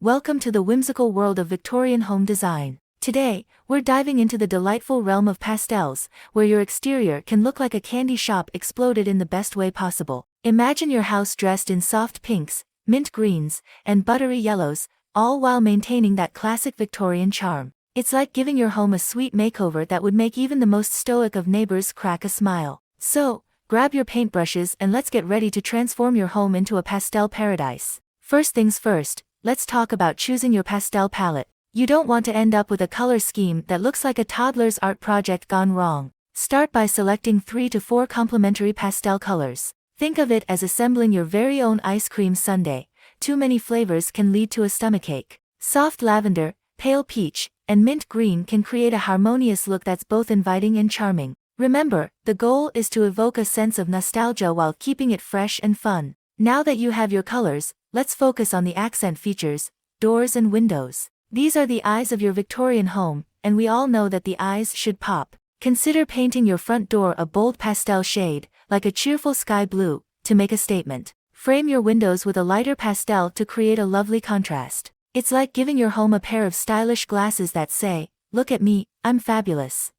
welcome to the whimsical world of Victorian home design. Today, we're diving into the delightful realm of pastels, where your exterior can look like a candy shop exploded in the best way possible. Imagine your house dressed in soft pinks, mint greens, and buttery yellows, all while maintaining that classic Victorian charm. It's like giving your home a sweet makeover that would make even the most stoic of neighbors crack a smile. So, grab your paintbrushes and let's get ready to transform your home into a pastel paradise. First things first, let's talk about choosing your pastel palette. You don't want to end up with a color scheme that looks like a toddler's art project gone wrong. Start by selecting 3 to 4 complementary pastel colors. Think of it as assembling your very own ice cream sundae. Too many flavors can lead to a stomachache. Soft lavender, pale peach, and mint green can create a harmonious look that's both inviting and charming. Remember, the goal is to evoke a sense of nostalgia while keeping it fresh and fun. Now that you have your colors, let's focus on the accent features, doors and windows. These are the eyes of your Victorian home, and we all know that the eyes should pop. Consider painting your front door a bold pastel shade, like a cheerful sky blue, to make a statement. Frame your windows with a lighter pastel to create a lovely contrast. It's like giving your home a pair of stylish glasses that say, "Look at me, I'm fabulous."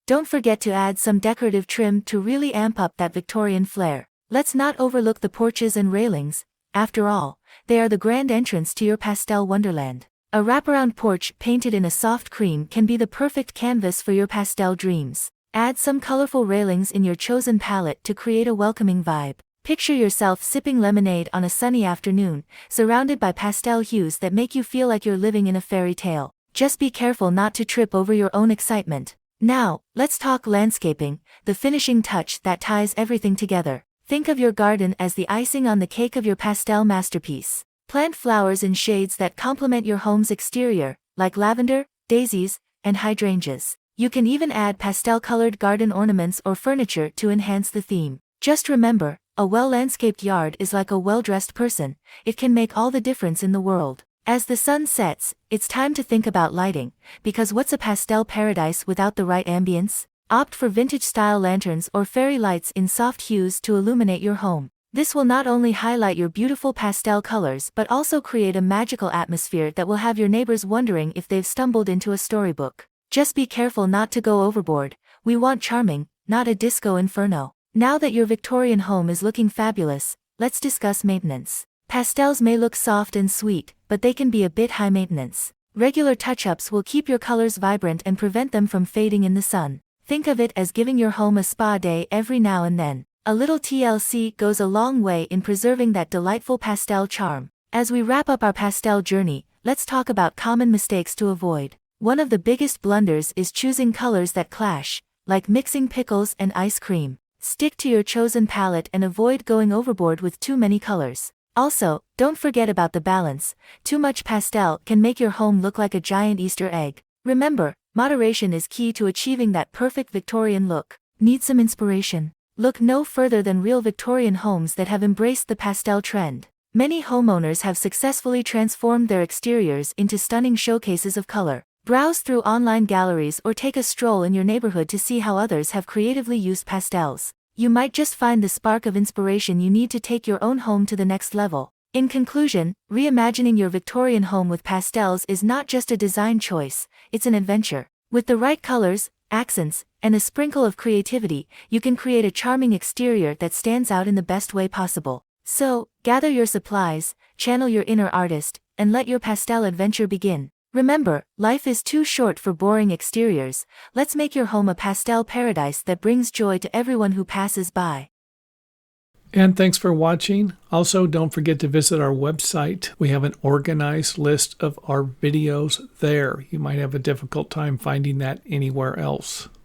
Don't forget to add some decorative trim to really amp up that Victorian flair. Let's not overlook the porches and railings. After all, they are the grand entrance to your pastel wonderland. A wraparound porch painted in a soft cream can be the perfect canvas for your pastel dreams. Add some colorful railings in your chosen palette to create a welcoming vibe. Picture yourself sipping lemonade on a sunny afternoon, surrounded by pastel hues that make you feel like you're living in a fairy tale. Just be careful not to trip over your own excitement. Now, let's talk landscaping, the finishing touch that ties everything together. Think of your garden as the icing on the cake of your pastel masterpiece. Plant flowers in shades that complement your home's exterior, like lavender, daisies, and hydrangeas. You can even add pastel-colored garden ornaments or furniture to enhance the theme. Just remember, a well-landscaped yard is like a well-dressed person. It can make all the difference in the world. As the sun sets, it's time to think about lighting, because what's a pastel paradise without the right ambience? Opt for vintage-style lanterns or fairy lights in soft hues to illuminate your home. This will not only highlight your beautiful pastel colors but also create a magical atmosphere that will have your neighbors wondering if they've stumbled into a storybook. Just be careful not to go overboard. We want charming, not a disco inferno. Now that your Victorian home is looking fabulous, let's discuss maintenance. Pastels may look soft and sweet, but they can be a bit high maintenance. Regular touch-ups will keep your colors vibrant and prevent them from fading in the sun. Think of it as giving your home a spa day every now and then. A little TLC goes a long way in preserving that delightful pastel charm. As we wrap up our pastel journey, let's talk about common mistakes to avoid. One of the biggest blunders is choosing colors that clash, like mixing pickles and ice cream. Stick to your chosen palette and avoid going overboard with too many colors. Also, don't forget about the balance. Too much pastel can make your home look like a giant Easter egg. Remember, moderation is key to achieving that perfect Victorian look. Need some inspiration? Look no further than real Victorian homes that have embraced the pastel trend. Many homeowners have successfully transformed their exteriors into stunning showcases of color. Browse through online galleries or take a stroll in your neighborhood to see how others have creatively used pastels. You might just find the spark of inspiration you need to take your own home to the next level. In conclusion, reimagining your Victorian home with pastels is not just a design choice, it's an adventure. With the right colors, accents, and a sprinkle of creativity, you can create a charming exterior that stands out in the best way possible. So, gather your supplies, channel your inner artist, and let your pastel adventure begin. Remember, life is too short for boring exteriors. Let's make your home a pastel paradise that brings joy to everyone who passes by. And thanks for watching. Also, don't forget to visit our website. We have an organized list of our videos there. You might have a difficult time finding that anywhere else.